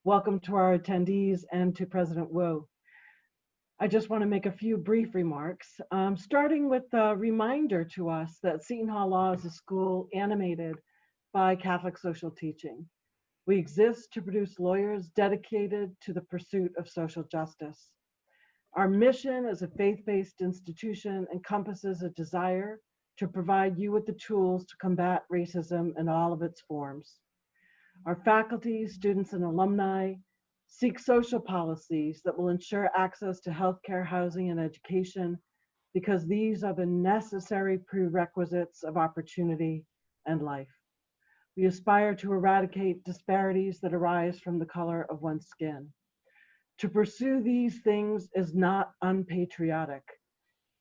Welcome to our attendees and to President Wu. I just want to make a few brief remarks, starting with a reminder to us that Seton Hall Law is a school animated by Catholic social teaching. We exist to produce lawyers dedicated to the pursuit of social justice. Our mission as a faith-based institution encompasses a desire to provide you with the tools to combat racism in all of its forms. Our faculty, students, and alumni seek social policies that will ensure access to healthcare, housing, and education, because these are the necessary prerequisites of opportunity and life. We aspire to eradicate disparities that arise from the color of one's skin. To pursue these things is not unpatriotic.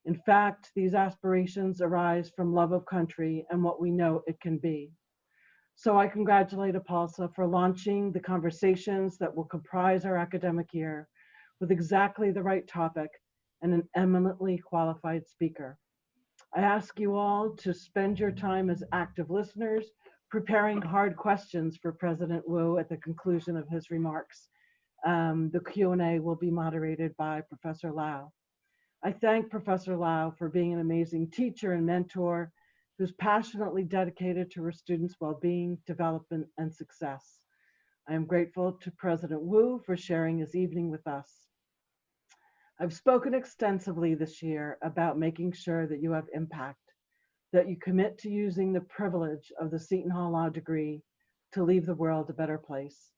In fact, these aspirations arise from love of country and what we know it can be. So I congratulate APALSA for launching the conversations that will comprise our academic year with exactly the right topic and an eminently qualified speaker. I ask you all to spend your time as active listeners, preparing hard questions for President Wu at the conclusion of his remarks. The Q&A will be moderated by Professor Lao. I thank Professor Lao for being an amazing teacher and mentor who's passionately dedicated to her students' well-being, development, and success. I am grateful to President Wu for sharing his evening with us. I've spoken extensively this year about making sure that you have impact, that you commit to using the privilege of the Seton Hall Law degree to leave the world a better place.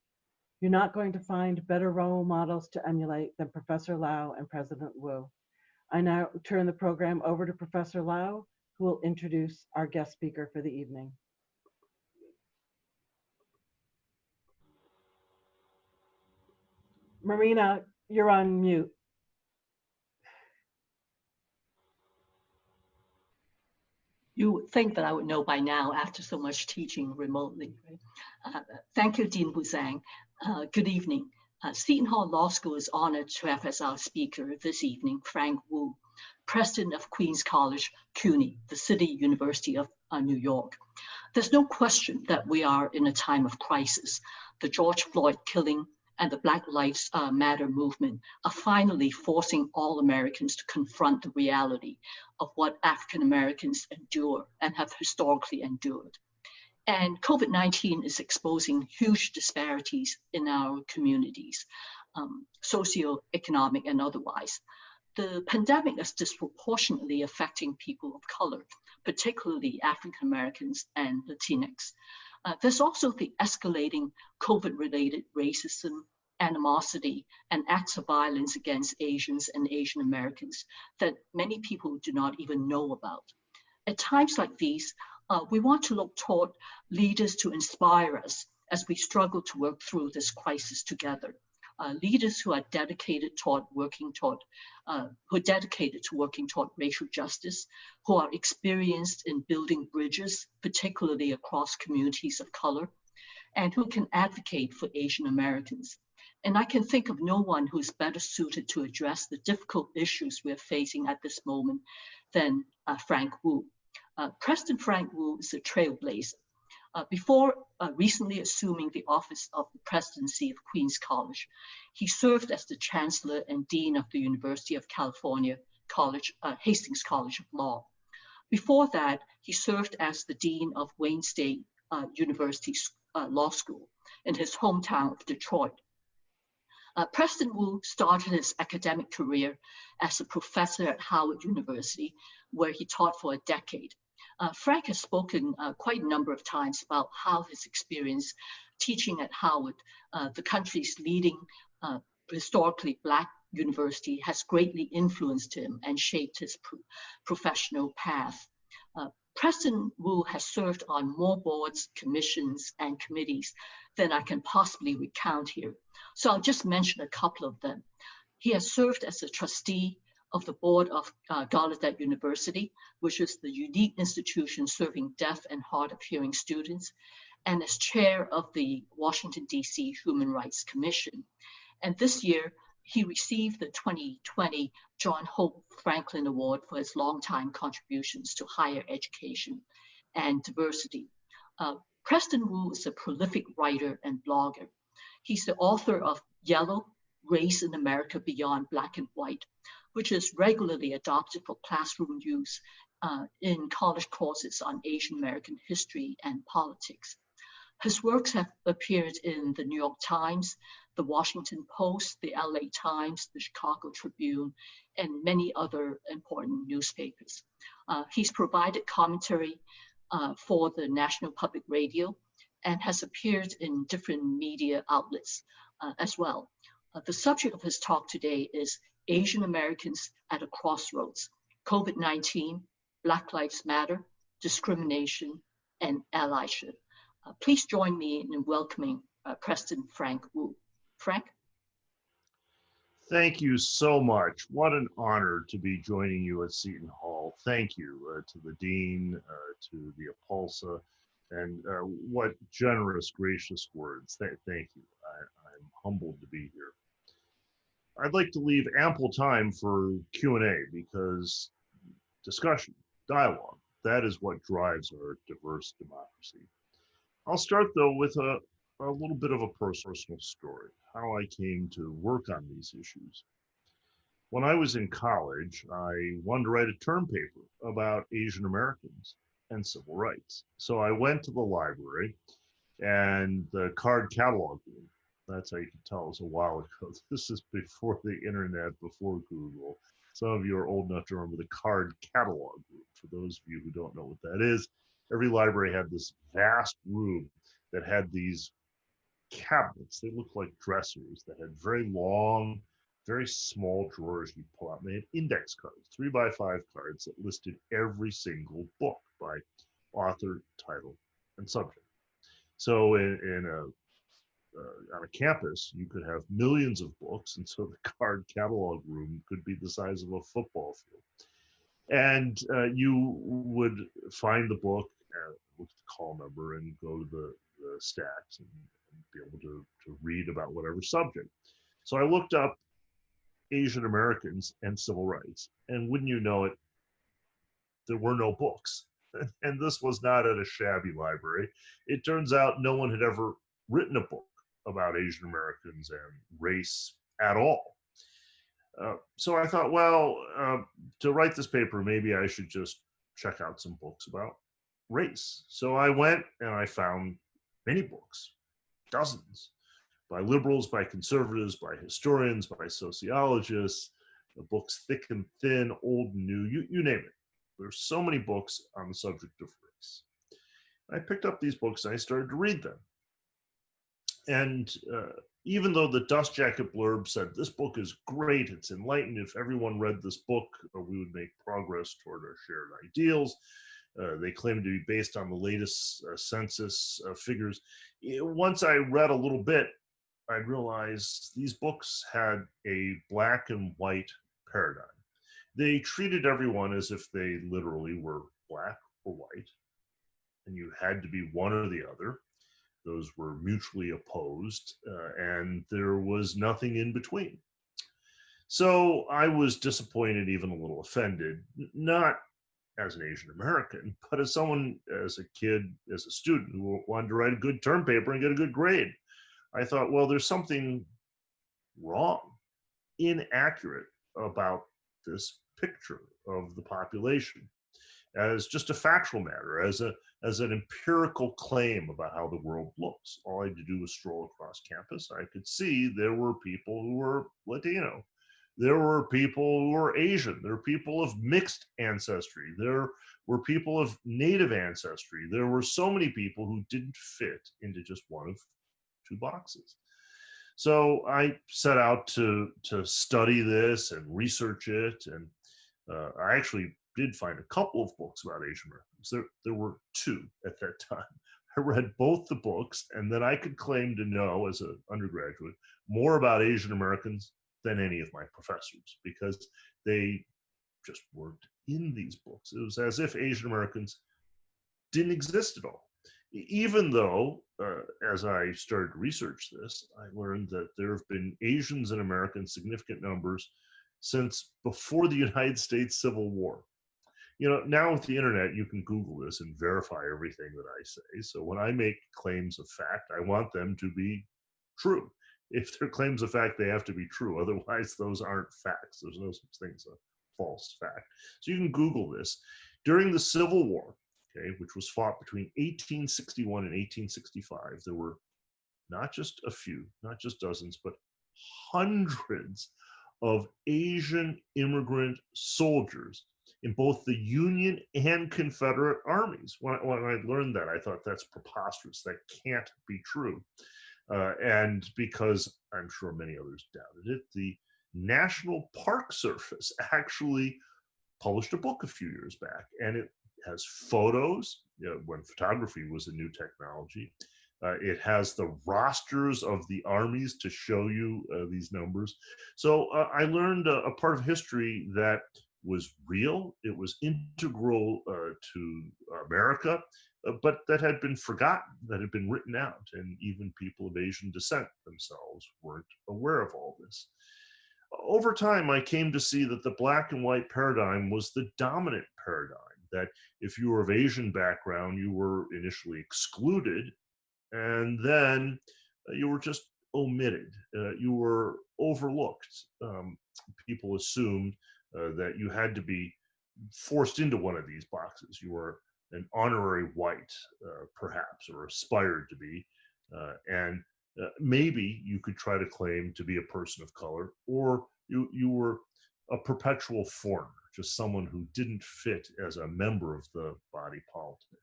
You're not going to find better role models to emulate than Professor Lao and President Wu. I now turn the program over to Professor Lao, who will introduce our guest speaker for the evening. Marina, you're on mute. You would think that I would know by now after so much teaching remotely. Right? Thank you, Dean Buzang. Good evening. Seton Hall Law School is honored to have as our speaker this evening, Frank Wu, President of Queens College, CUNY, the City University of New York. There's no question that we are in a time of crisis. The George Floyd killing and the Black Lives Matter movement are finally forcing all Americans to confront the reality of what African Americans endure and have historically endured. And COVID-19 is exposing huge disparities in our communities, socioeconomic and otherwise. The pandemic is disproportionately affecting people of color, particularly African Americans and Latinx. There's also the escalating COVID-related racism, animosity, and acts of violence against Asians and Asian Americans that many people do not even know about. At times like these, we want to look toward leaders to inspire us as we struggle to work through this crisis together. Leaders who are dedicated toward working toward racial justice, who are experienced in building bridges, particularly across communities of color, and who can advocate for Asian Americans. And I can think of no one who's better suited to address the difficult issues we're facing at this moment than Frank Wu. President Frank Wu is a trailblazer. Before recently assuming the office of the presidency of Queens College, he served as the chancellor and dean of the University of California Hastings College of Law. Before that, he served as the dean of Wayne State University Law School in his hometown of Detroit. President Wu started his academic career as a professor at Howard University, where he taught for a decade. Frank has spoken quite a number of times about how his experience teaching at Howard, the country's leading historically Black university, has greatly influenced him and shaped his professional path. President Wu has served on more boards, commissions, and committees than I can possibly recount here. So I'll just mention a couple of them. He has served as a trustee of the board of Gallaudet University, which is the unique institution serving deaf and hard of hearing students, and as chair of the Washington, D.C. Human Rights Commission. And this year, he received the 2020 John Hope Franklin Award for his longtime contributions to higher education and diversity. President Wu is a prolific writer and blogger. He's the author of Yellow, Race in America Beyond Black and White, which is regularly adopted for classroom use in college courses on Asian American history and politics. His works have appeared in the New York Times, the Washington Post, the LA Times, the Chicago Tribune, and many other important newspapers. He's provided commentary for the National Public Radio and has appeared in different media outlets as well. The subject of his talk today is Asian Americans at a Crossroads, COVID-19, Black Lives Matter, Discrimination, and Allyship. Please join me in welcoming Preston Frank Wu. Frank? Thank you so much. What an honor to be joining you at Seton Hall. Thank you to the Dean, to the APULSA, and what generous, gracious words. Thank you. I'm humbled to be here. I'd like to leave ample time for Q&A because discussion, dialogue, that is what drives our diverse democracy. I'll start though with a little bit of a personal story, how I came to work on these issues. When I was in college, I wanted to write a term paper about Asian Americans and civil rights. So I went to the library and the card catalog room. That's how you can tell it was a while ago. This is before the internet, before Google. Some of you are old enough to remember the card catalog room. For those of you who don't know what that is, every library had this vast room that had these cabinets. They looked like dressers that had very long, very small drawers you pull out. And they had index cards, 3x5 cards that listed every single book by author, title, and subject. So on a campus, you could have millions of books, and so the card catalog room could be the size of a football field. And you would find the book, look at the call number, and go to the stacks and be able to read about whatever subject. So I looked up Asian Americans and civil rights, and wouldn't you know it, there were no books. And this was not at a shabby library. It turns out no one had ever written a book about Asian Americans and race at all. So I thought, well, to write this paper, maybe I should just check out some books about race. So I went and I found many books, dozens, by liberals, by conservatives, by historians, by sociologists, the books thick and thin, old and new, you name it. There's so many books on the subject of race. I picked up these books and I started to read them. And even though the dust jacket blurb said, this book is great, it's enlightened, if everyone read this book, we would make progress toward our shared ideals. They claim to be based on the latest census figures. Once I read a little bit, I realized these books had a black and white paradigm. They treated everyone as if they literally were black or white, and you had to be one or the other. Those were mutually opposed, and there was nothing in between. So I was disappointed, even a little offended, not as an Asian American, but as someone, as a kid, as a student who wanted to write a good term paper and get a good grade. I thought, well, there's something wrong, inaccurate about this picture of the population as just a factual matter, as an empirical claim about how the world looks. All I had to do was stroll across campus. I could see there were people who were Latino. There were people who were Asian. There were people of mixed ancestry. There were people of Native ancestry. There were so many people who didn't fit into just one of two boxes. So I set out to study this and research it. And I actually did find a couple of books about Asian Americans. There were two at that time. I read both the books, and then I could claim to know, as an undergraduate, more about Asian Americans than any of my professors, because they just weren't in these books. It was as if Asian Americans didn't exist at all. Even though, as I started to research this, I learned that there have been Asians in America in significant numbers since before the United States Civil War. You know, now with the internet, you can Google this and verify everything that I say. So when I make claims of fact, I want them to be true. If they're claims of fact, they have to be true. Otherwise, those aren't facts. There's no such thing as a false fact. So you can Google this. During the Civil War, okay, which was fought between 1861 and 1865, there were not just a few, not just dozens, but hundreds of Asian immigrant soldiers in both the Union and Confederate armies. When I learned that, I thought that's preposterous. That can't be true. And because I'm sure many others doubted it, the National Park Service actually published a book a few years back, and it has photos, when photography was a new technology. It has the rosters of the armies to show you these numbers. So I learned a part of history that was real. It was integral to America, but that had been forgotten, that had been written out, and even people of Asian descent themselves weren't aware of all this. Over time, I came to see that the black and white paradigm was the dominant paradigm, that if you were of Asian background, you were initially excluded, and then you were just omitted. You were overlooked. People assumed that you had to be forced into one of these boxes. You were an honorary white, perhaps, or aspired to be, and maybe you could try to claim to be a person of color, or you were a perpetual foreigner, just someone who didn't fit as a member of the body politic.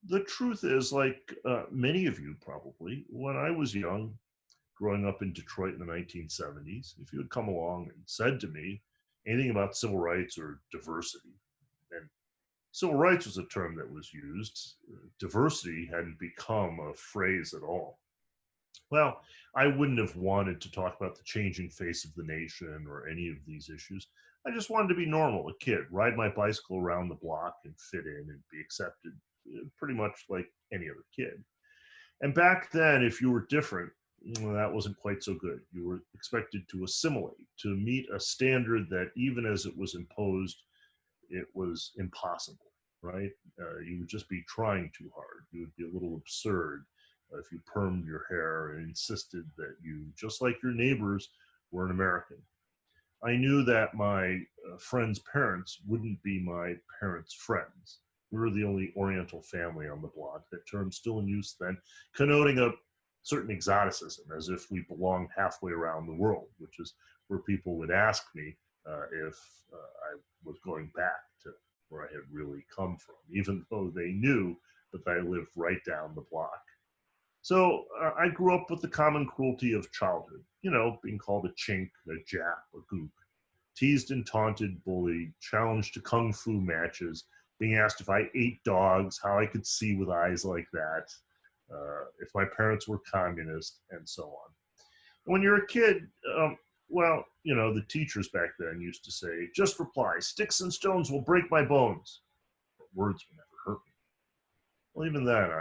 The truth is, like many of you probably, when I was young, growing up in Detroit in the 1970s, if you had come along and said to me anything about civil rights or diversity, and civil rights was a term that was used, diversity hadn't become a phrase at all. Well, I wouldn't have wanted to talk about the changing face of the nation or any of these issues. I just wanted to be normal, a kid, ride my bicycle around the block and fit in and be accepted pretty much like any other kid. And back then, if you were different, well, that wasn't quite so good. You were expected to assimilate, to meet a standard that even as it was imposed, it was impossible, right? You would just be trying too hard. You would be a little absurd if you permed your hair and insisted that you, just like your neighbors, were an American. I knew that my friends' parents wouldn't be my parents' friends. We were the only Oriental family on the block, that term still in use then, connoting a certain exoticism, as if we belonged halfway around the world, which is where people would ask me if I was going back to where I had really come from, even though they knew that I lived right down the block. So I grew up with the common cruelty of childhood, being called a chink, a Jap, a gook, teased and taunted, bullied, challenged to kung fu matches, being asked if I ate dogs, how I could see with eyes like that, if my parents were communist, and so on. When you're a kid, well, the teachers back then used to say, just reply, sticks and stones will break my bones. But words would never hurt me. Well, even then,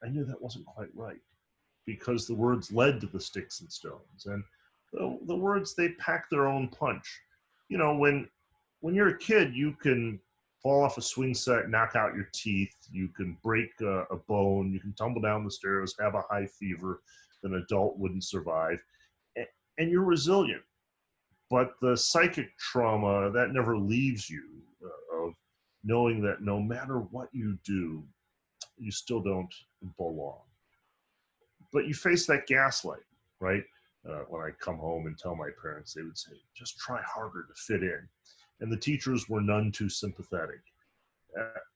I knew that wasn't quite right, because the words led to the sticks and stones. And the words, they pack their own punch. When you're a kid, you can fall off a swing set, knock out your teeth, you can break a bone, you can tumble down the stairs, have a high fever that an adult wouldn't survive, and you're resilient. But the psychic trauma, that never leaves you, of knowing that no matter what you do, you still don't belong. But you face that gaslight, right? When I come home and tell my parents, they would say, just try harder to fit in. And the teachers were none too sympathetic.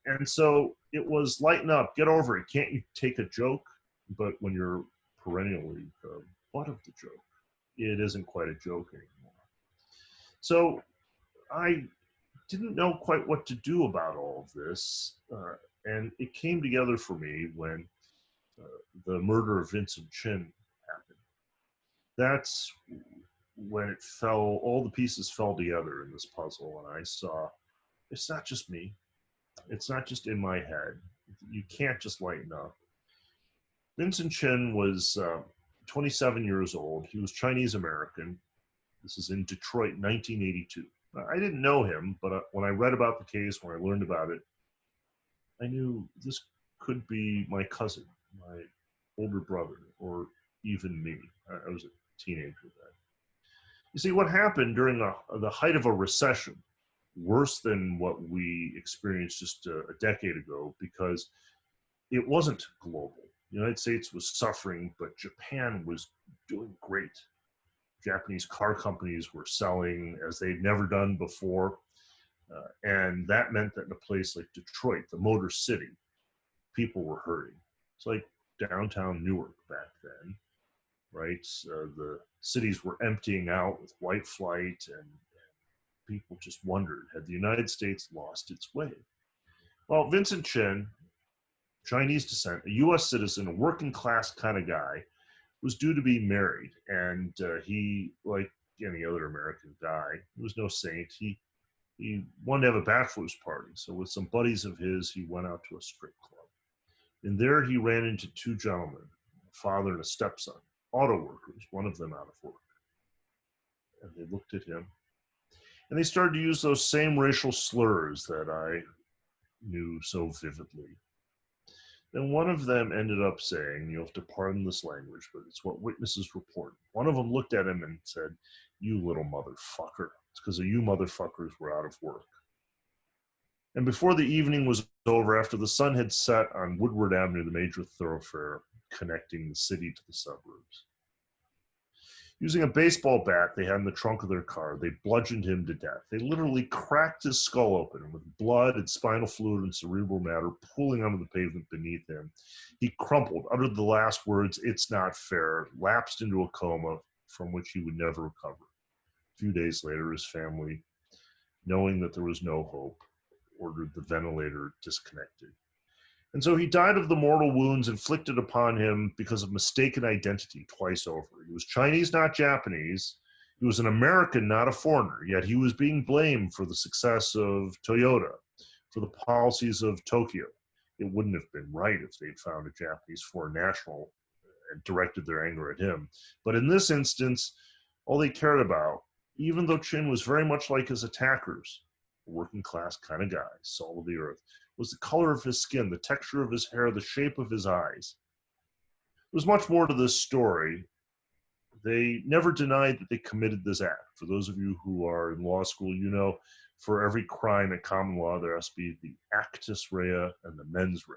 And so it was, lighten up, get over it. Can't you take a joke? But when you're perennially the butt of the joke, it isn't quite a joke anymore. So I didn't know quite what to do about all of this. And it came together for me when the murder of Vincent Chin happened. That's when it fell, all the pieces fell together in this puzzle, and I saw, it's not just me. It's not just in my head. You can't just lighten up. Vincent Chin was 27 years old. He was Chinese American. This is in Detroit, 1982. I didn't know him, but when I read about the case, when I learned about it, I knew this could be my cousin, my older brother, or even me. I was a teenager then. You see, what happened during the height of a recession, worse than what we experienced just a decade ago, because it wasn't global. The United States was suffering, but Japan was doing great. Japanese car companies were selling as they'd never done before. And that meant that in a place like Detroit, the Motor City, people were hurting. It's like downtown Newark back then, right? The cities were emptying out with white flight, and people just wondered, had the United States lost its way? Well, Vincent Chin, Chinese descent, a US citizen, a working class kind of guy, was due to be married. And he, like any other American guy, he was no saint. He wanted to have a bachelor's party. So with some buddies of his, he went out to a strip club. And there he ran into two gentlemen, a father and a stepson, auto workers, one of them out of work. And they looked at him, and they started to use those same racial slurs that I knew so vividly. Then one of them ended up saying, you'll have to pardon this language, but it's what witnesses report. One of them looked at him and said, "You little motherfucker. It's because of you motherfuckers we're out of work." And before the evening was over, after the sun had set on Woodward Avenue, the major thoroughfare connecting the city to the suburbs, using a baseball bat they had in the trunk of their car, they bludgeoned him to death. They literally cracked his skull open, and with blood and spinal fluid and cerebral matter pooling onto the pavement beneath him, he crumpled, uttered the last words, "It's not fair," lapsed into a coma from which he would never recover. A few days later, his family, knowing that there was no hope, ordered the ventilator disconnected. And so he died of the mortal wounds inflicted upon him because of mistaken identity twice over. He was Chinese, not Japanese. He was an American, not a foreigner, yet he was being blamed for the success of Toyota, for the policies of Tokyo. It wouldn't have been right if they'd found a Japanese foreign national and directed their anger at him. But in this instance, all they cared about, even though Chin was very much like his attackers, a working class kind of guy, salt of the earth, was the color of his skin, the texture of his hair, the shape of his eyes. There's much more to this story. They never denied that they committed this act. For those of you who are in law school, you know, for every crime in common law, there has to be the actus rea and the mens rea.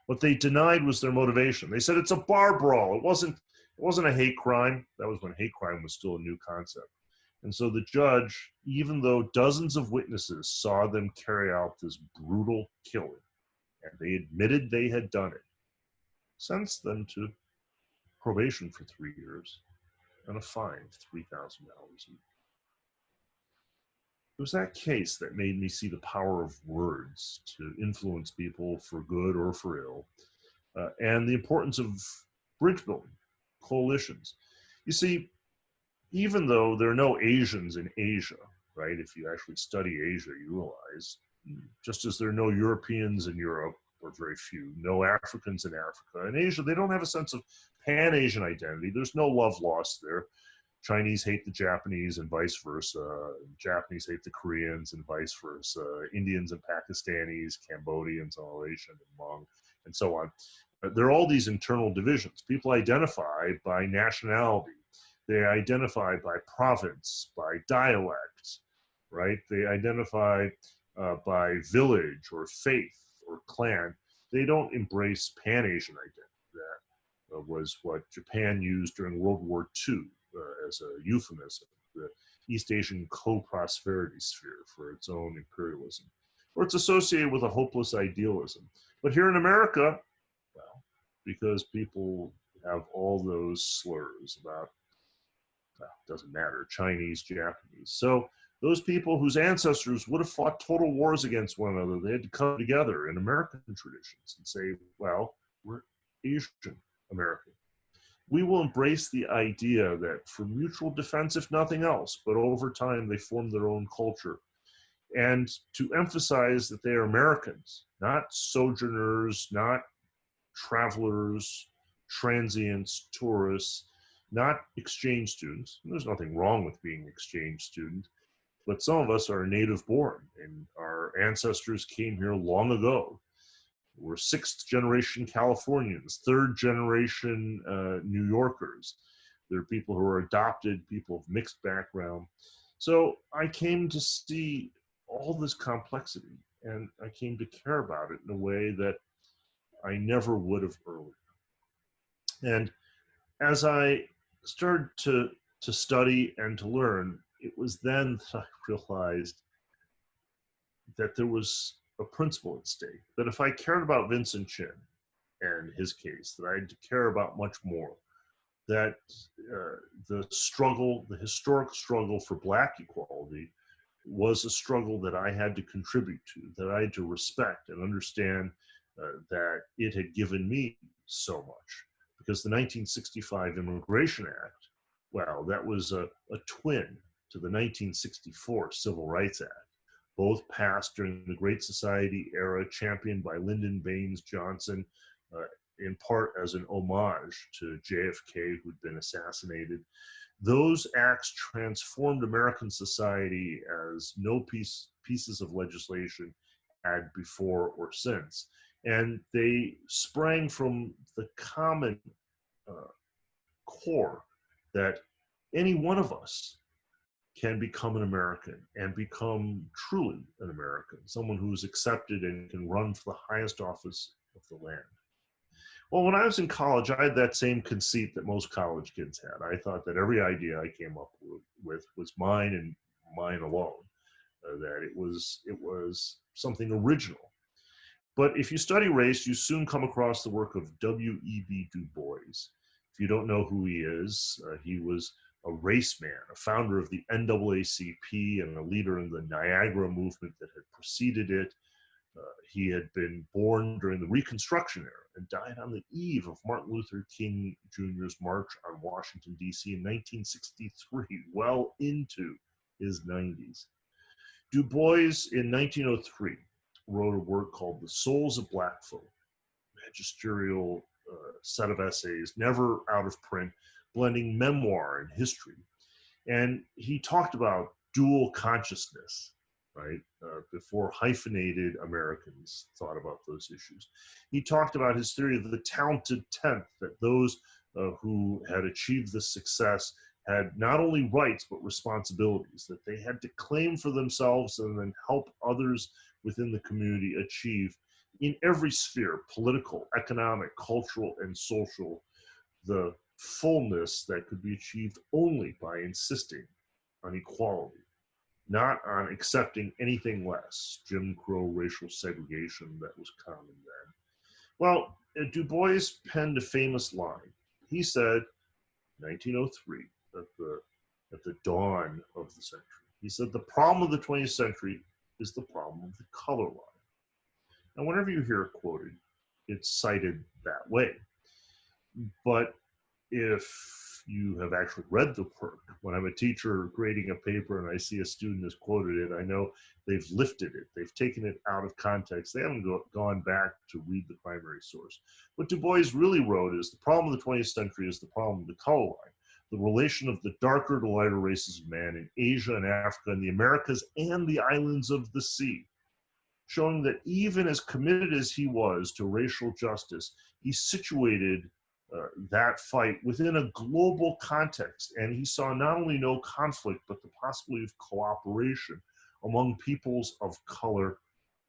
What they denied was their motivation. They said it's a bar brawl. It wasn't a hate crime. That was when hate crime was still a new concept. And so the judge, even though dozens of witnesses saw them carry out this brutal killing, and they admitted they had done it, sentenced them to probation for 3 years and a fine of $3,000 each. It was that case that made me see the power of words to influence people for good or for ill, and the importance of bridge building, coalitions. You see, even though there are no Asians in Asia, right? If you actually study Asia, you realize, just as there are no Europeans in Europe, or very few, no Africans in Africa. In Asia, they don't have a sense of Pan-Asian identity. There's no love lost there. Chinese hate the Japanese and vice versa. Japanese hate the Koreans and vice versa. Indians and Pakistanis, Cambodians, Malaysian and Hmong, and so on. There are all these internal divisions. People identify by nationality. They identify by province, by dialect, right? They identify by village or faith or clan. They don't embrace Pan-Asian identity. That was what Japan used during World War II as a euphemism, the East Asian co-prosperity sphere for its own imperialism. Or it's associated with a hopeless idealism. But here in America, well, because people have all those slurs about, well, it doesn't matter, Chinese, Japanese. So those people whose ancestors would have fought total wars against one another, they had to come together in American traditions and say, well, we're Asian American. We will embrace the idea that for mutual defense, if nothing else, but over time they form their own culture. And to emphasize that they are Americans, not sojourners, not travelers, transients, tourists, not exchange students. There's nothing wrong with being an exchange student, but some of us are native born and our ancestors came here long ago. We're sixth generation Californians, third generation New Yorkers. There are people who are adopted, people of mixed background. So I came to see all this complexity, and I came to care about it in a way that I never would have earlier. And as I started to study and to learn, it was then that I realized that there was a principle at stake, that if I cared about Vincent Chin and his case, that I had to care about much more, that the struggle, the historic struggle for Black equality was a struggle that I had to contribute to, that I had to respect and understand that it had given me so much. Because the 1965 Immigration Act, well, that was a twin to the 1964 Civil Rights Act, both passed during the Great Society era, championed by Lyndon Baines Johnson, in part as an homage to JFK, who'd been assassinated. Those acts transformed American society as no pieces of legislation had before or since. And they sprang from the common core that any one of us can become an American and become truly an American, someone who is accepted and can run for the highest office of the land. Well, when I was in college, I had that same conceit that most college kids had. I thought that every idea I came up with was mine and mine alone, that it was something original. But if you study race, you soon come across the work of W.E.B. Du Bois. If you don't know who he is, he was a race man, a founder of the NAACP and a leader in the Niagara movement that had preceded it. He had been born during the Reconstruction era and died on the eve of Martin Luther King Jr.'s March on Washington, D.C. in 1963, well into his 90s. Du Bois, in 1903, wrote a work called The Souls of Black Folk, magisterial set of essays, never out of print, blending memoir and history. And he talked about dual consciousness, right? Before hyphenated Americans thought about those issues. He talked about his theory of the talented tenth, that those who had achieved this success had not only rights but responsibilities, that they had to claim for themselves and then help others within the community achieve in every sphere, political, economic, cultural, and social, the fullness that could be achieved only by insisting on equality, not on accepting anything less, Jim Crow racial segregation that was common then. Well, Du Bois penned a famous line. He said, 1903, at the dawn of the century, he said, the problem of the 20th century is the problem of the color line. Now, whenever you hear it quoted, it's cited that way. But if you have actually read the work, when I'm a teacher grading a paper and I see a student has quoted it, I know they've lifted it. They've taken it out of context. They haven't gone back to read the primary source. What Du Bois really wrote is the problem of the 20th century is the problem of the color line, the relation of the darker to lighter races of man in Asia and Africa and the Americas and the islands of the sea, showing that even as committed as he was to racial justice, he situated that fight within a global context. And he saw not only no conflict, but the possibility of cooperation among peoples of color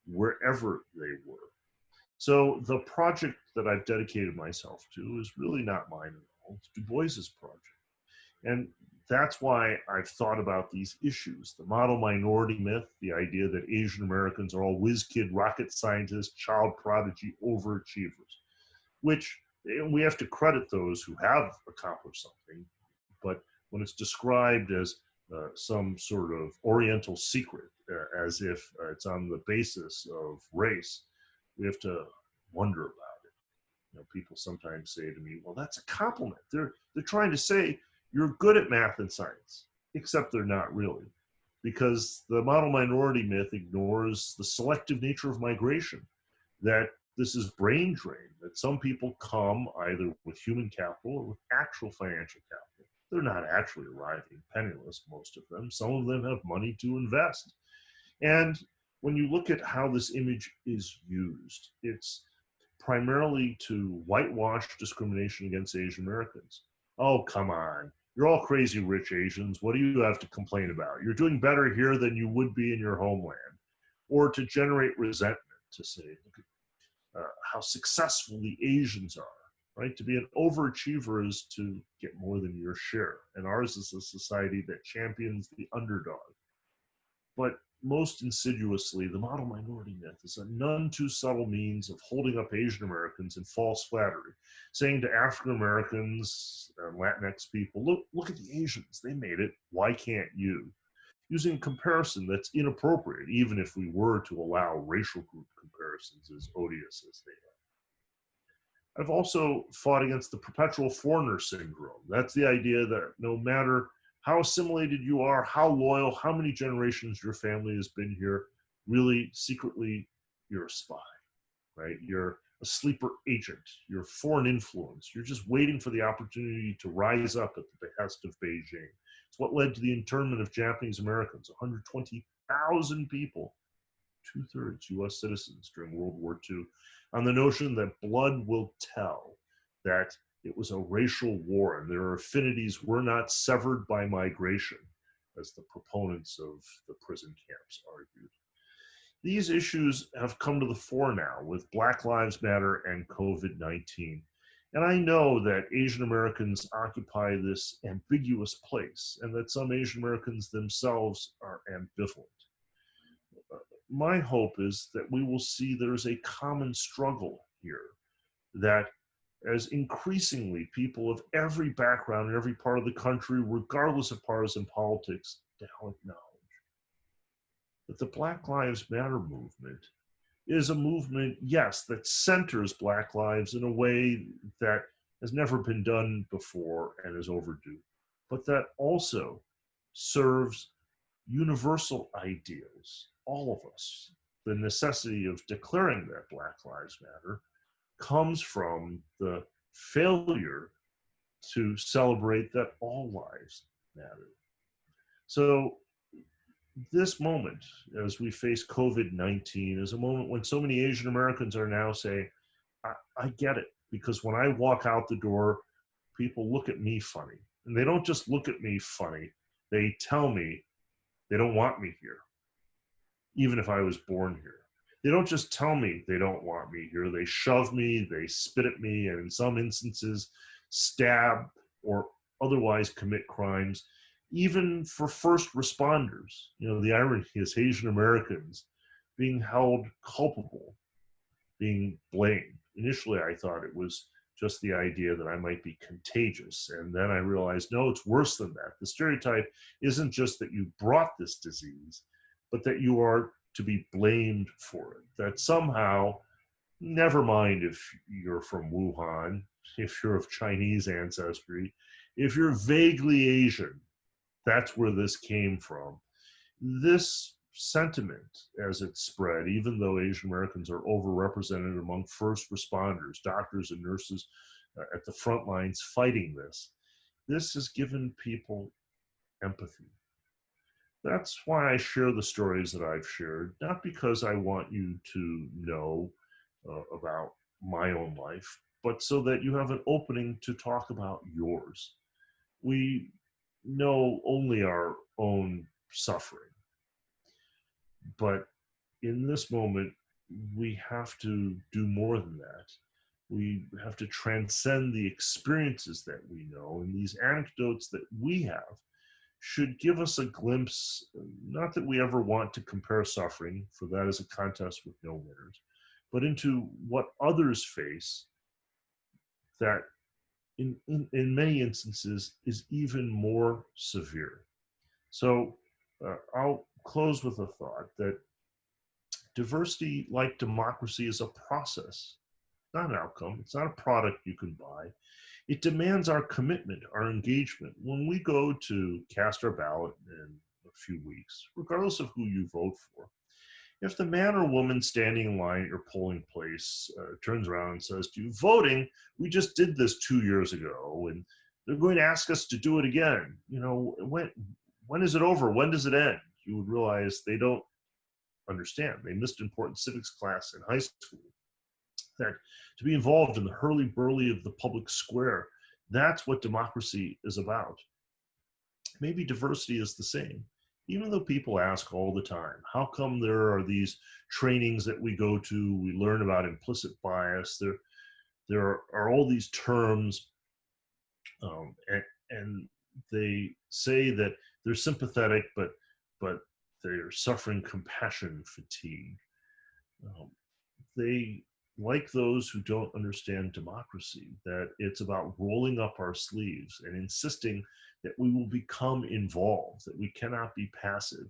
wherever they were. So the project that I've dedicated myself to is really not mine at all. It's Du Bois's project. And that's why I've thought about these issues. The model minority myth, the idea that Asian Americans are all whiz-kid rocket scientists, child prodigy overachievers, which we have to credit those who have accomplished something. But when it's described as some sort of Oriental secret, as if it's on the basis of race, we have to wonder about it. You know, people sometimes say to me, well, that's a compliment. They're trying to say you're good at math and science, except they're not really, because the model minority myth ignores the selective nature of migration, that this is brain drain, that some people come either with human capital or with actual financial capital. They're not actually arriving penniless, most of them. Some of them have money to invest. And when you look at how this image is used, it's primarily to whitewash discrimination against Asian Americans. Oh, come on. You're all crazy rich Asians. What do you have to complain about? You're doing better here than you would be in your homeland. Or to generate resentment, to say, look at how successful the Asians are, right? To be an overachiever is to get more than your share. And ours is a society that champions the underdog. But most insidiously, the model minority myth is a none too subtle means of holding up Asian Americans in false flattery, saying to African Americans and Latinx people, look at the Asians, they made it, why can't you? Using a comparison that's inappropriate, even if we were to allow racial group comparisons as odious as they are. I've also fought against the perpetual foreigner syndrome. That's the idea that no matter how assimilated you are, how loyal, how many generations your family has been here, really secretly you're a spy, right? You're a sleeper agent, you're foreign influence. You're just waiting for the opportunity to rise up at the behest of Beijing. It's what led to the internment of Japanese Americans, 120,000 people, 2/3 US citizens during World War II, on the notion that blood will tell, that it was a racial war and their affinities were not severed by migration, as the proponents of the prison camps argued. These issues have come to the fore now with Black Lives Matter and COVID-19. And I know that Asian Americans occupy this ambiguous place and that some Asian Americans themselves are ambivalent. My hope is that we will see there's a common struggle here, that as increasingly people of every background in every part of the country, regardless of partisan politics, now acknowledge that the Black Lives Matter movement is a movement, yes, that centers Black lives in a way that has never been done before and is overdue, but that also serves universal ideals, all of us. The necessity of declaring that Black Lives Matter comes from the failure to celebrate that all lives matter. So this moment, as we face COVID-19, is a moment when so many Asian Americans are now saying, I get it, because when I walk out the door, people look at me funny. And they don't just look at me funny, they tell me they don't want me here, even if I was born here. They don't just tell me they don't want me here, they shove me, they spit at me, and in some instances, stab or otherwise commit crimes, even for first responders. You know, the irony is Asian Americans being held culpable, being blamed. Initially, I thought it was just the idea that I might be contagious. And then I realized, no, it's worse than that. The stereotype isn't just that you brought this disease, but that you are to be blamed for it. That somehow, never mind if you're from Wuhan, if you're of Chinese ancestry, if you're vaguely Asian, that's where this came from. This sentiment, as it spread, even though Asian Americans are overrepresented among first responders, doctors and nurses at the front lines fighting this has given people empathy. That's why I share the stories that I've shared, not because I want you to know about my own life, but so that you have an opening to talk about yours. We know only our own suffering, but in this moment, we have to do more than that. We have to transcend the experiences that we know, and these anecdotes that we have should give us a glimpse, not that we ever want to compare suffering, for that is a contest with no winners, but into what others face that in many instances is even more severe. So I'll close with a thought that diversity, like democracy, is a process, not an outcome. It's not a product you can buy. It demands our commitment, our engagement. When we go to cast our ballot in a few weeks, regardless of who you vote for, if the man or woman standing in line at your polling place turns around and says to you, voting, we just did this 2 years ago, and they're going to ask us to do it again. You know, when is it over? When does it end? You would realize they don't understand. They missed important civics class in high school. that to be involved in the hurly-burly of the public square, that's what democracy is about. Maybe diversity is the same. Even though people ask all the time, how come there are these trainings that we go to, we learn about implicit bias, there are all these terms, and they say that they're sympathetic, but they're suffering compassion fatigue. They, like those who don't understand democracy, that it's about rolling up our sleeves and insisting that we will become involved, that we cannot be passive,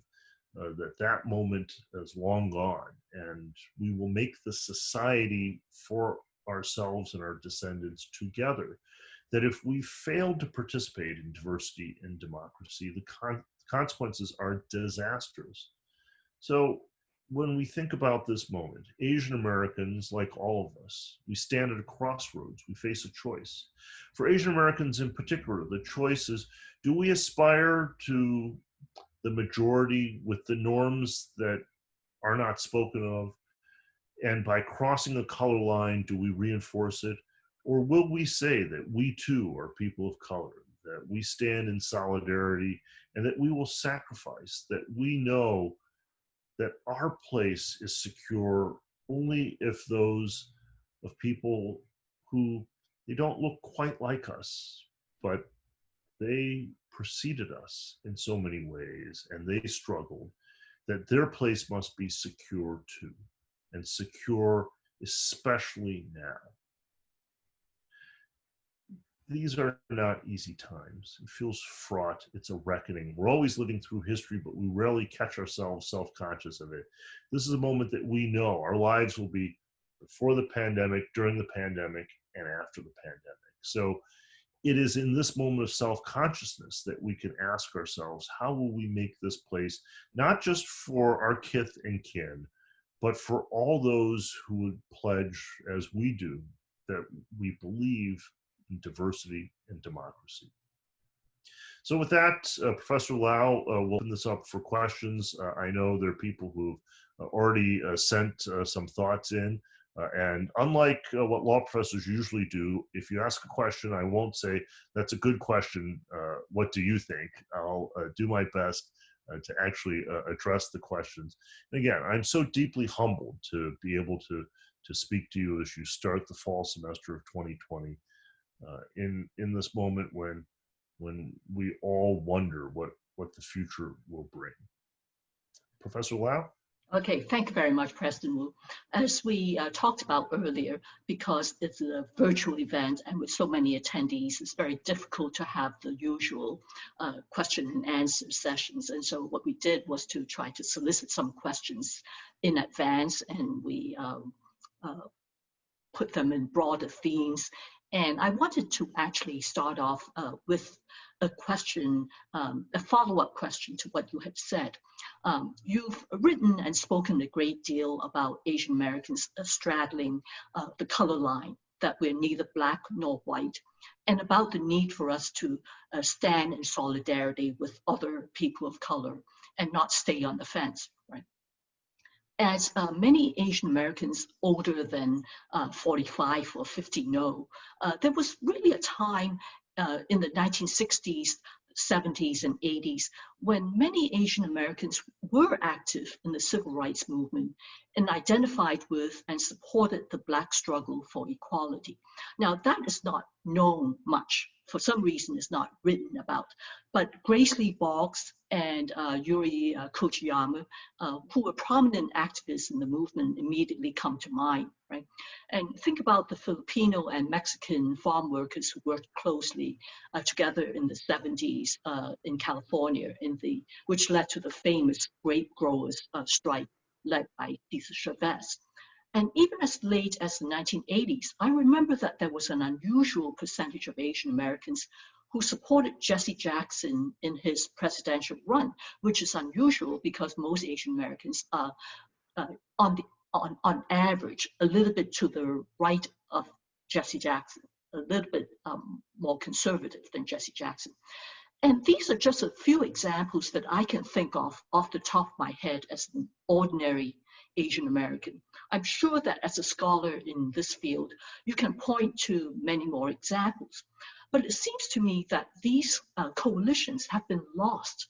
that moment is long gone, and we will make the society for ourselves and our descendants together. That if we fail to participate in diversity and democracy, the consequences are disastrous. So when we think about this moment, Asian Americans, like all of us, we stand at a crossroads. We face a choice. For Asian Americans in particular, the choice is, do we aspire to the majority with the norms that are not spoken of? And by crossing the color line, do we reinforce it? Or will we say that we too are people of color, that we stand in solidarity, and that we will sacrifice, that we know that our place is secure only if those of people who, they don't look quite like us, but they preceded us in so many ways and they struggled, that their place must be secure too, and secure especially now. These are not easy times. It feels fraught. It's a reckoning. We're always living through history, but we rarely catch ourselves self-conscious of it. This is a moment that we know our lives will be before the pandemic, during the pandemic, and after the pandemic. So it is in this moment of self-consciousness that we can ask ourselves, how will we make this place, not just for our kith and kin, but for all those who would pledge, as we do, that we believe in diversity and democracy. So with that, Professor Lao, we'll open this up for questions. I know there are people who've already sent some thoughts in. And unlike what law professors usually do, if you ask a question, I won't say, that's a good question, what do you think? I'll do my best to actually address the questions. And again, I'm so deeply humbled to be able to speak to you as you start the fall semester of 2020. In this moment when we all wonder what the future will bring. Professor Lao? Okay, thank you very much, President Wu. As we talked about earlier, because it's a virtual event and with so many attendees, it's very difficult to have the usual question and answer sessions. And so what we did was to try to solicit some questions in advance, and we put them in broader themes. And I wanted to actually start off with a question, a follow-up question to what you had said. You've written and spoken a great deal about Asian Americans straddling the color line, that we're neither black nor white, and about the need for us to stand in solidarity with other people of color and not stay on the fence, right? As many Asian Americans older than 45 or 50 know, there was really a time in the 1960s, 70s, and 80s when many Asian Americans were active in the civil rights movement and identified with and supported the Black struggle for equality. Now, that is not known much. For some reason, it's not written about. But Grace Lee Boggs and Yuri Kochiyama, who were prominent activists in the movement, immediately come to mind, right? And think about the Filipino and Mexican farm workers who worked closely together in the 70s in California, which led to the famous grape growers strike led by Cesar Chavez. And even as late as the 1980s, I remember that there was an unusual percentage of Asian Americans who supported Jesse Jackson in his presidential run, which is unusual because most Asian Americans are, on average, a little bit to the right of Jesse Jackson, a little bit more conservative than Jesse Jackson. And these are just a few examples that I can think of off the top of my head as an ordinary Asian American. I'm sure that as a scholar in this field, you can point to many more examples. But it seems to me that these coalitions have been lost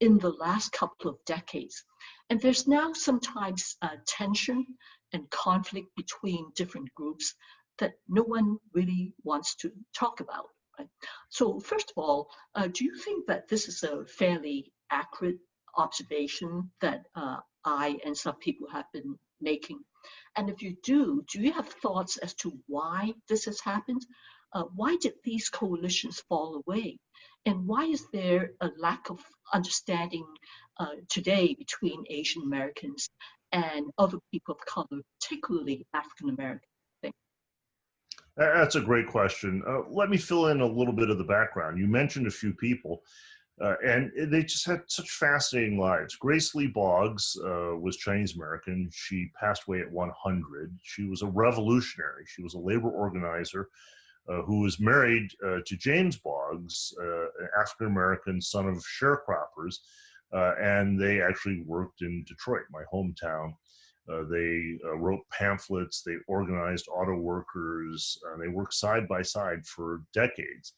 in the last couple of decades. And there's now sometimes tension and conflict between different groups that no one really wants to talk about. Right? So first of all, do you think that this is a fairly accurate observation that I and some people have been making? And if you do you have thoughts as to why this has happened? Why did these coalitions fall away? And why is there a lack of understanding today between Asian Americans and other people of color, particularly African Americans? That's a great question. Let me fill in a little bit of the background. You mentioned a few people, and they just had such fascinating lives. Grace Lee Boggs was Chinese American. She passed away at 100. She was a revolutionary. She was a labor organizer who was married to James Boggs, an African American son of sharecroppers, and they actually worked in Detroit, my hometown. They wrote pamphlets, they organized auto workers, they worked side by side for decades.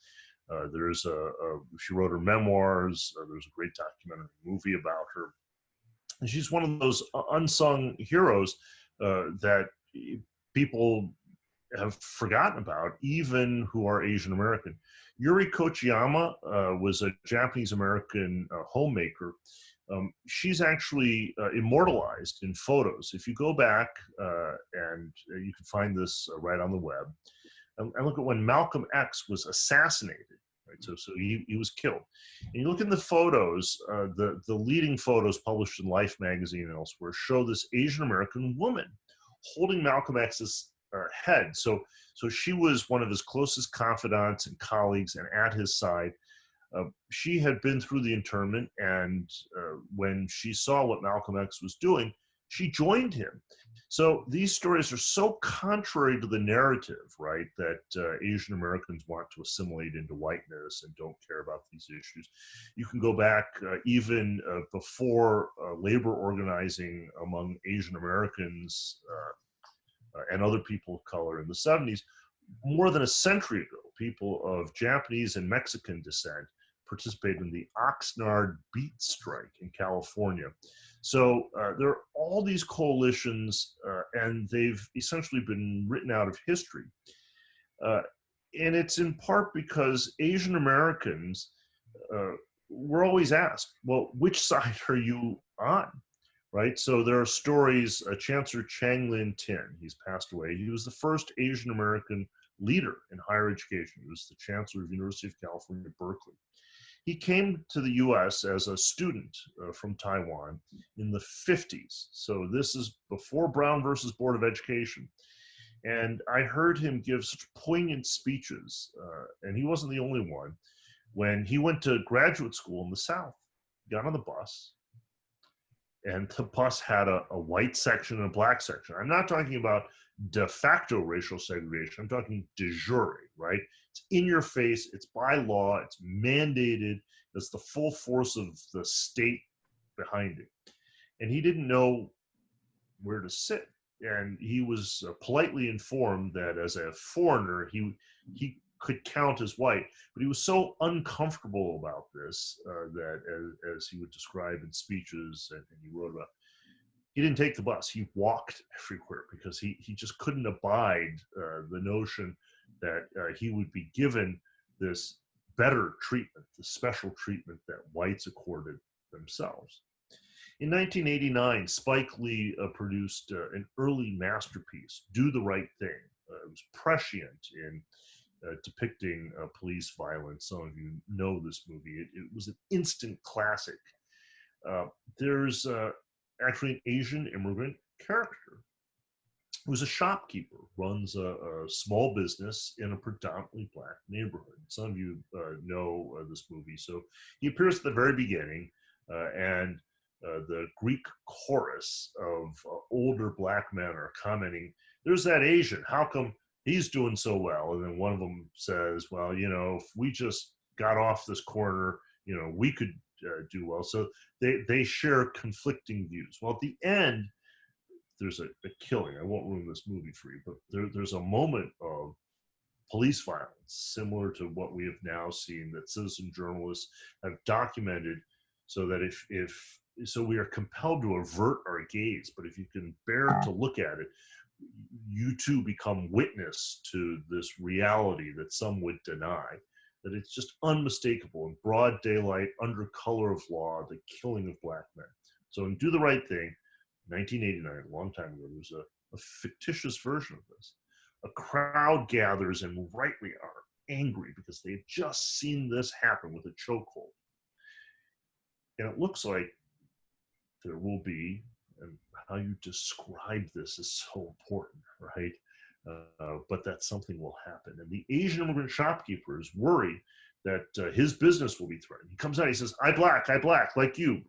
She wrote her memoirs, there's a great documentary movie about her. And she's one of those unsung heroes that people have forgotten about, even who are Asian American. Yuri Kochiyama was a Japanese American homemaker. She's actually immortalized in photos. If you go back, and you can find this right on the web, and look at when Malcolm X was assassinated. Right? So he was killed. And you look in the photos, the leading photos published in Life magazine and elsewhere show this Asian American woman holding Malcolm X's head. So she was one of his closest confidants and colleagues, and at his side. She had been through the internment, and when she saw what Malcolm X was doing, she joined him. So these stories are so contrary to the narrative, right, that Asian Americans want to assimilate into whiteness and don't care about these issues. You can go back even before labor organizing among Asian Americans and other people of color in the 70s. More than a century ago, people of Japanese and Mexican descent participated in the Oxnard beet strike in California. So there are all these coalitions, and they've essentially been written out of history. And it's in part because Asian Americans were always asked, well, which side are you on? Right? So there are stories, Chancellor Chang Lin Tin, he's passed away. He was the first Asian American leader in higher education. He was the chancellor of the University of California, Berkeley. He came to the US as a student from Taiwan in the 50s. So this is before Brown versus Board of Education. And I heard him give such poignant speeches, and he wasn't the only one, when he went to graduate school in the South. He got on the bus, and the bus had a white section and a black section. I'm not talking about de facto racial segregation. I'm talking de jure, right? It's in your face, it's by law, it's mandated, it's the full force of the state behind it. And he didn't know where to sit. And he was politely informed that as a foreigner, he could count as white, but he was so uncomfortable about this that, as he would describe in speeches and he wrote about, he didn't take the bus. He walked everywhere because he just couldn't abide the notion that he would be given this better treatment, the special treatment that whites accorded themselves. In 1989, Spike Lee produced an early masterpiece, Do the Right Thing. It was prescient in depicting police violence. Some of you know this movie. It was an instant classic. There's actually an Asian immigrant character who's a shopkeeper, runs a small business in a predominantly black neighborhood. Some of you know this movie. So he appears at the very beginning, and the Greek chorus of older black men are commenting, there's that Asian, how come he's doing so well? And then one of them says, well, you know, if we just got off this corner, you know, we could do well. So they share conflicting views. Well, at the end, there's a killing. I won't ruin this movie for you, but there's a moment of police violence similar to what we have now seen that citizen journalists have documented, so that so we are compelled to avert our gaze, but if you can bear to look at it, you too become witness to this reality that some would deny, that it's just unmistakable in broad daylight, under color of law, the killing of Black men. So in Do the Right Thing, 1989, a long time ago, there was a fictitious version of this. A crowd gathers and rightly are angry because they've just seen this happen with a chokehold. And it looks like there will be, and how you describe this is so important, right? But that something will happen. And the Asian immigrant shopkeeper is worried that his business will be threatened. He comes out, he says, I black, like you.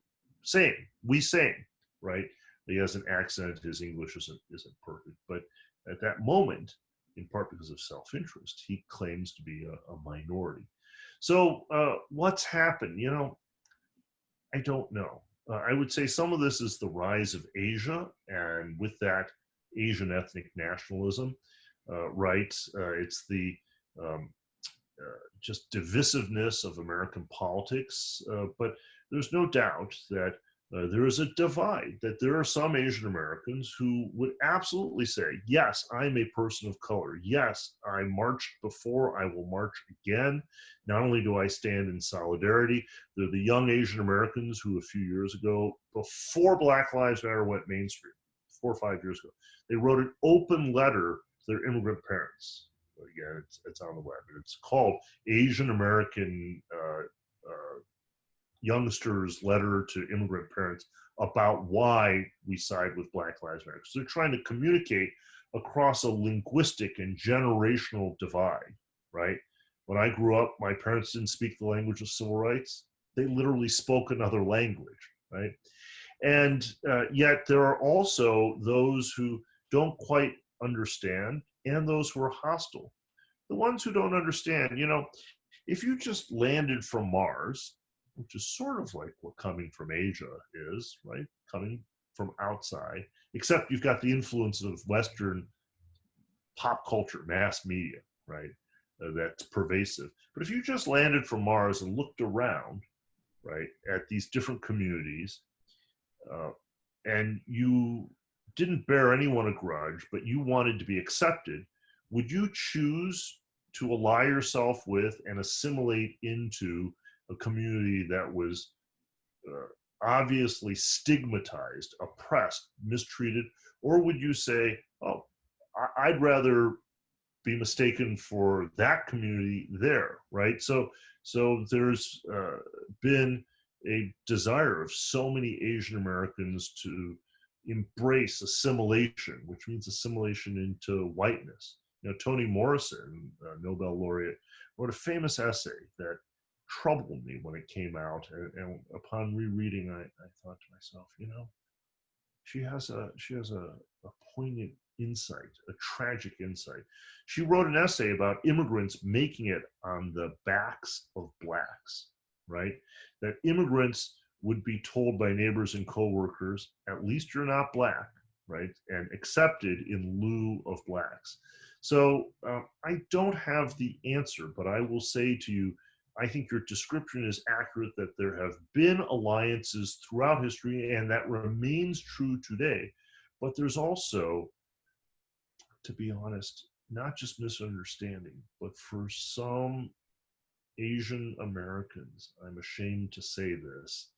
Same, we same, right? He has an accent, his English isn't perfect. But at that moment, in part because of self-interest, he claims to be a minority. So what's happened? You know, I don't know. I would say some of this is the rise of Asia, and with that, Asian ethnic nationalism, right? It's the just divisiveness of American politics, but there's no doubt that there is a divide, that there are some Asian Americans who would absolutely say, yes, I'm a person of color. Yes, I marched before, I will march again. Not only do I stand in solidarity, they're the young Asian Americans who a few years ago, before Black Lives Matter went mainstream, 4 or 5 years ago, they wrote an open letter to their immigrant parents. Again, it's on the web. It's called Asian American youngsters' letter to immigrant parents about why we side with Black Lives Matter. So they're trying to communicate across a linguistic and generational divide, right? When I grew up, my parents didn't speak the language of civil rights. They literally spoke another language, right? And yet there are also those who don't quite understand and those who are hostile. The ones who don't understand, you know, if you just landed from Mars, which is sort of like what coming from Asia is, right? Coming from outside, except you've got the influence of Western pop culture, mass media, right? That's pervasive. But if you just landed from Mars and looked around, right, at these different communities, and you didn't bear anyone a grudge, but you wanted to be accepted, would you choose to ally yourself with and assimilate into a community that was obviously stigmatized, oppressed, mistreated? Or would you say, oh, I'd rather be mistaken for that community there, right? So there's been a desire of so many Asian Americans to embrace assimilation, which means assimilation into whiteness. You know, Toni Morrison, Nobel laureate, wrote a famous essay that troubled me when it came out, and upon rereading, I thought to myself, you know, she has a poignant insight, a tragic insight. She wrote an essay about immigrants making it on the backs of blacks, right? That immigrants would be told by neighbors and coworkers, at least you're not black, right? And accepted in lieu of blacks. So I don't have the answer, but I will say to you, I think your description is accurate, that there have been alliances throughout history, and that remains true today. But there's also, to be honest, not just misunderstanding, but for some Asian Americans, I'm ashamed to say this,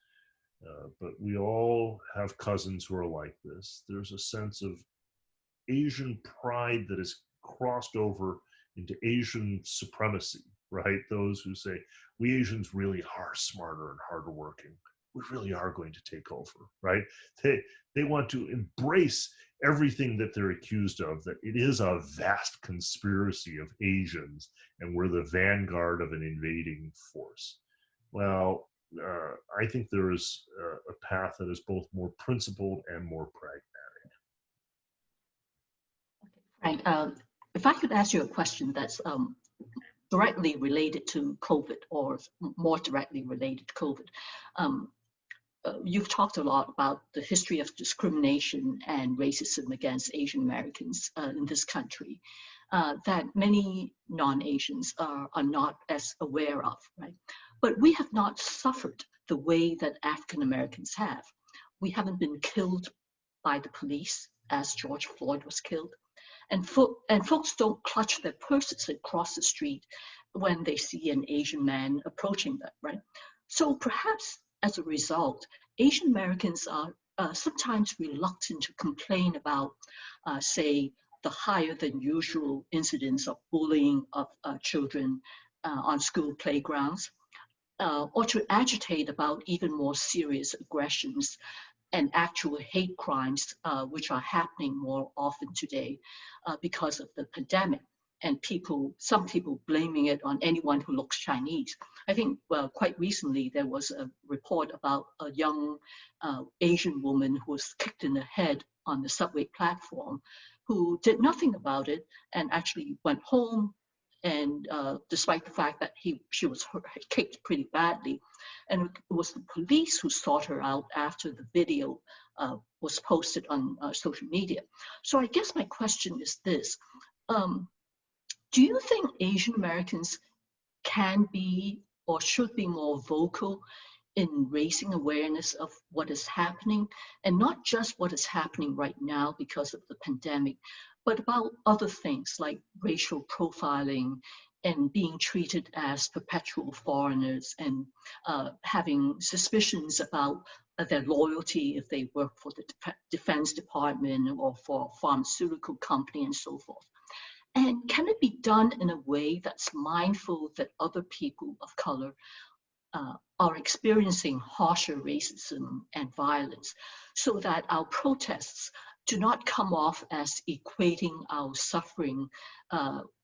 but we all have cousins who are like this. There's a sense of Asian pride that is crossed over into Asian supremacy, right? Those who say, we Asians really are smarter and harder working. We really are going to take over, right? They want to embrace everything that they're accused of, that it is a vast conspiracy of Asians and we're the vanguard of an invading force. Well, I think there is a path that is both more principled and more pragmatic. Okay, Frank, if I could ask you a question that's directly related to COVID, or more directly related to COVID. you've talked a lot about the history of discrimination and racism against Asian Americans in this country that many non-Asians are not as aware of, right? But we have not suffered the way that African Americans have. We haven't been killed by the police as George Floyd was killed. And folks don't clutch their purses and cross the street when they see an Asian man approaching them, right? So perhaps as a result, Asian Americans are sometimes reluctant to complain about, say, the higher than usual incidents of bullying of children on school playgrounds, or to agitate about even more serious aggressions and actual hate crimes, which are happening more often today because of the pandemic, and some people blaming it on anyone who looks Chinese. I think quite recently there was a report about a young Asian woman who was kicked in the head on the subway platform, who did nothing about it and actually went home, and despite the fact that she was kicked pretty badly. And it was the police who sought her out after the video was posted on social media. So I guess my question is this. Do you think Asian Americans can be or should be more vocal in raising awareness of what is happening, and not just what is happening right now because of the pandemic, but about other things like racial profiling and being treated as perpetual foreigners, and having suspicions about their loyalty if they work for the Defense Department or for a pharmaceutical company and so forth? And can it be done in a way that's mindful that other people of color are experiencing harsher racism and violence, so that our protests do not come off as equating our suffering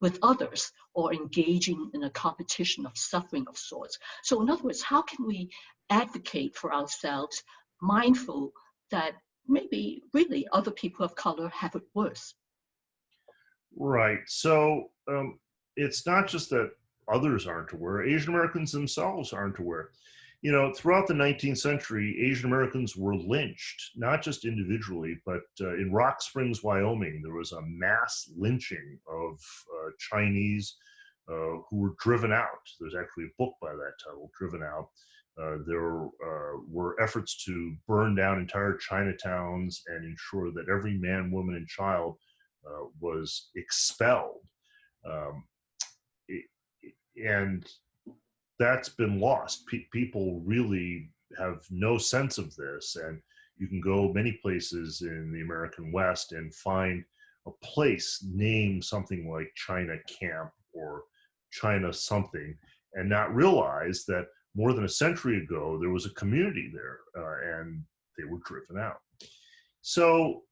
with others or engaging in a competition of suffering of sorts? So in other words, how can we advocate for ourselves, mindful that maybe really other people of color have it worse? Right. So it's not just that others aren't aware, Asian Americans themselves aren't aware. You know, throughout the 19th century, Asian Americans were lynched, not just individually, but in Rock Springs, Wyoming, there was a mass lynching of Chinese who were driven out. There's actually a book by that title, Driven Out. There were efforts to burn down entire Chinatowns and ensure that every man, woman, and child was expelled. And that's been lost. People really have no sense of this. And you can go many places in the American West and find a place named something like China Camp or China something, and not realize that more than a century ago, there was a community there and they were driven out. So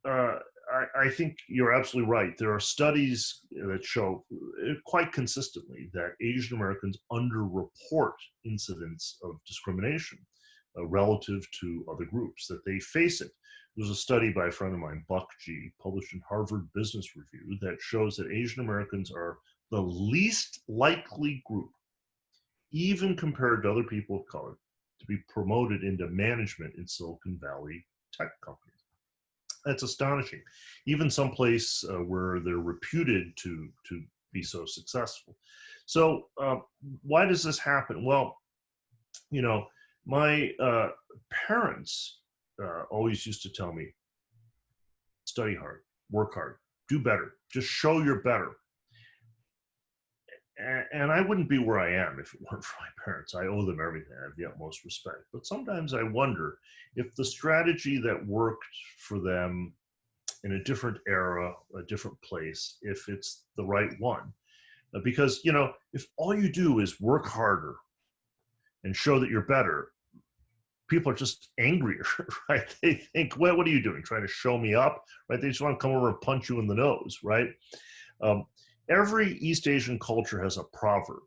I think you're absolutely right. There are studies that show quite consistently that Asian Americans underreport incidents of discrimination relative to other groups, that they face it. There's a study by a friend of mine, Buck G., published in Harvard Business Review, that shows that Asian Americans are the least likely group, even compared to other people of color, to be promoted into management in Silicon Valley tech companies. That's astonishing. Even someplace where they're reputed to be so successful. So why does this happen? Well, you know, my parents always used to tell me, study hard, work hard, do better, just show you're better. And I wouldn't be where I am if it weren't for my parents. I owe them everything. I have the utmost respect. But sometimes I wonder if the strategy that worked for them in a different era, a different place, if it's the right one. Because, you know, if all you do is work harder and show that you're better, people are just angrier, right? They think, well, what are you doing? Trying to show me up, right? They just want to come over and punch you in the nose, right? Every East Asian culture has a proverb.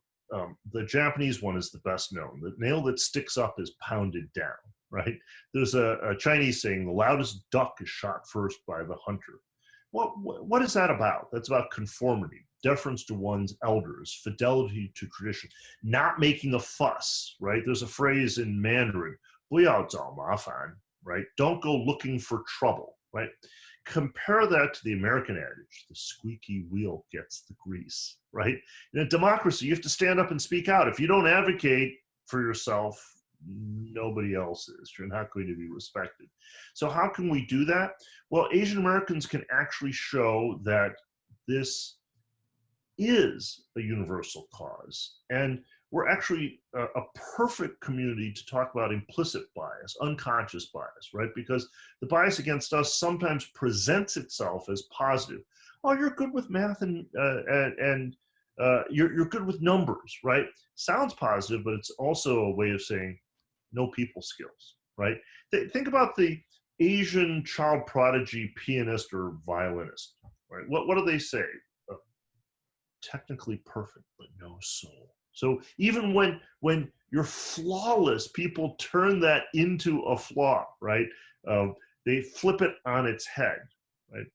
The Japanese one is the best known. The nail that sticks up is pounded down, right? There's a Chinese saying, the loudest duck is shot first by the hunter. What is that about? That's about conformity, deference to one's elders, fidelity to tradition, not making a fuss, right? There's a phrase in Mandarin, 不要找麻烦, right? Don't go looking for trouble, right? Compare that to the American adage, the squeaky wheel gets the grease, right? In a democracy, you have to stand up and speak out. If you don't advocate for yourself, nobody else is. You're not going to be respected. So how can we do that? Well, Asian Americans can actually show that this is a universal cause. And we're actually a perfect community to talk about implicit bias, unconscious bias, right? Because the bias against us sometimes presents itself as positive. Oh, you're good with math and you're good with numbers, right? Sounds positive, but it's also a way of saying no people skills, right? Think about the Asian child prodigy pianist or violinist, right? What do they say? Technically perfect, but no soul. So even when you're flawless, people turn that into a flaw, right? They flip it on its head, right?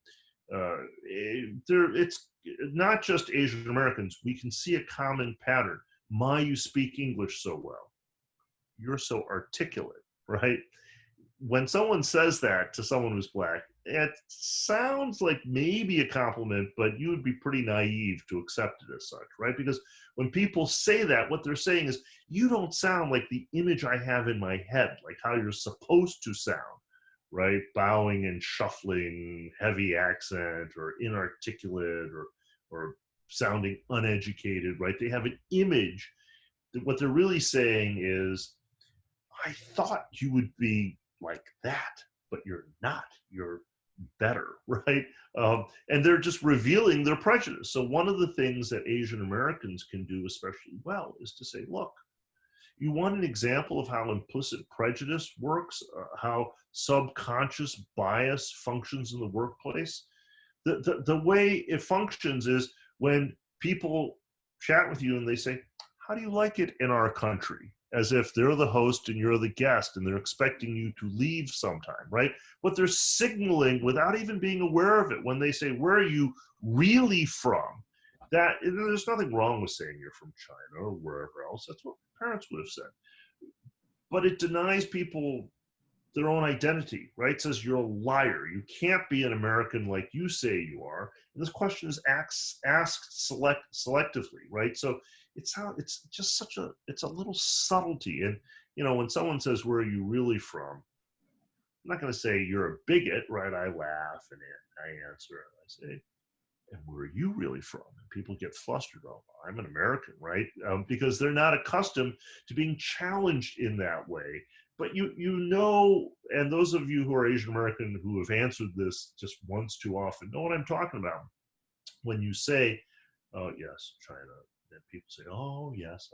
It's not just Asian Americans. We can see a common pattern. You speak English so well. You're so articulate, right? When someone says that to someone who's Black, it sounds like maybe a compliment, but you would be pretty naive to accept it as such, right? Because when people say that, what they're saying is, you don't sound like the image I have in my head, like how you're supposed to sound, right? Bowing and shuffling, heavy accent, or inarticulate, or sounding uneducated, right? They have an image that what they're really saying is, I thought you would be like that, but you're not. You're better, right? And they're just revealing their prejudice. So one of the things that Asian Americans can do especially well is to say, look, you want an example of how implicit prejudice works, how subconscious bias functions in the workplace? The way it functions is when people chat with you and they say, how do you like it in our country? As if they're the host and you're the guest and they're expecting you to leave sometime, right? What they're signaling without even being aware of it when they say, where are you really from? That there's nothing wrong with saying you're from China or wherever else. That's what parents would have said. But it denies people their own identity, right? It says you're a liar. You can't be an American like you say you are. And this question is asked selectively, right? So it's just it's a little subtlety. And, when someone says, where are you really from? I'm not going to say you're a bigot, right? I laugh and I answer and I say, and where are you really from? And people get flustered. Oh, I'm an American, right? Because they're not accustomed to being challenged in that way. But and those of you who are Asian American who have answered this just once too often know what I'm talking about. When you say, oh, yes, China, and people say, oh, yes,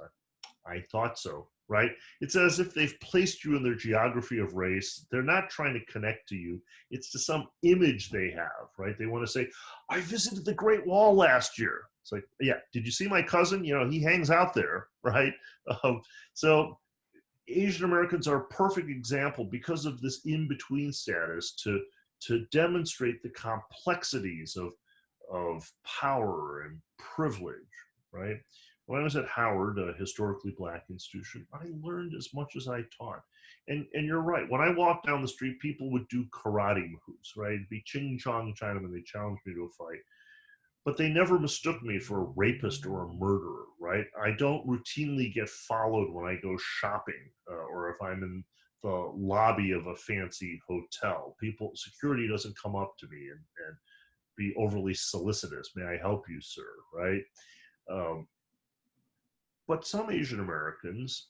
I thought so, right? It's as if they've placed you in their geography of race. They're not trying to connect to you. It's to some image they have, right? They want to say, I visited the Great Wall last year. It's like, yeah, did you see my cousin? He hangs out there, right? So Asian Americans are a perfect example because of this in-between status to demonstrate the complexities of power and privilege, right? When I was at Howard, a historically Black institution, I learned as much as I taught. And you're right. When I walked down the street, people would do karate moves, right? It'd be Ching Chong Chinaman. They challenged me to a fight. But they never mistook me for a rapist or a murderer, right? I don't routinely get followed when I go shopping or if I'm in the lobby of a fancy hotel. Security doesn't come up to me and be overly solicitous. May I help you, sir, right? But some Asian Americans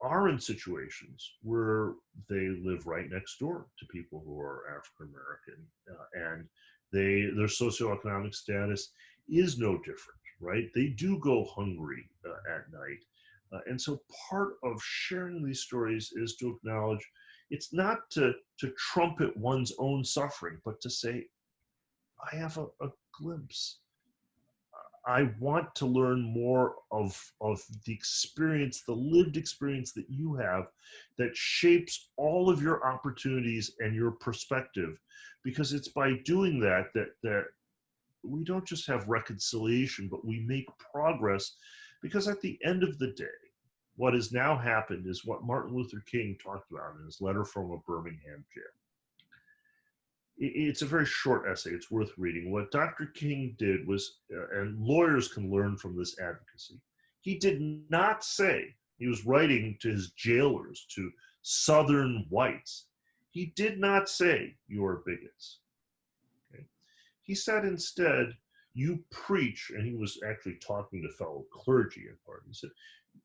are in situations where they live right next door to people who are African American, and their socioeconomic status is no different, right? They do go hungry at night. And so part of sharing these stories is to acknowledge it's not to trumpet one's own suffering, but to say, I have a glimpse. I want to learn more of the experience, the lived experience that you have that shapes all of your opportunities and your perspective. Because it's by doing that we don't just have reconciliation, but we make progress. Because at the end of the day, what has now happened is what Martin Luther King talked about in his letter from a Birmingham jail. It's a very short essay. It's worth reading. What Dr. King did was, and lawyers can learn from this advocacy, he did not say, he was writing to his jailers, to Southern whites. He did not say, you are bigots. Okay? He said instead, you preach, and he was actually talking to fellow clergy in part. He said,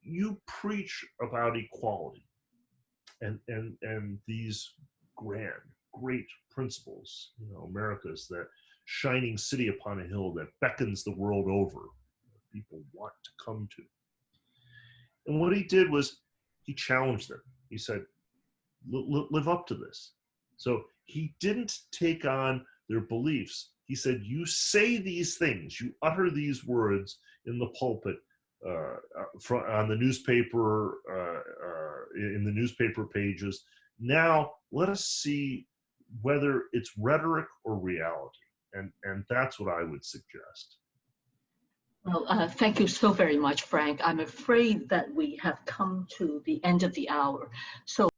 you preach about equality and these great principles. You know, America's that shining city upon a hill that beckons the world over, that people want to come to. And what he did was he challenged them. He said, live up to this. So he didn't take on their beliefs. He said, you say these things, you utter these words in the pulpit, on the newspaper, in the newspaper pages. Now let us see whether it's rhetoric or reality. And that's what I would suggest. Well, thank you so very much, Frank. I'm afraid that we have come to the end of the hour. So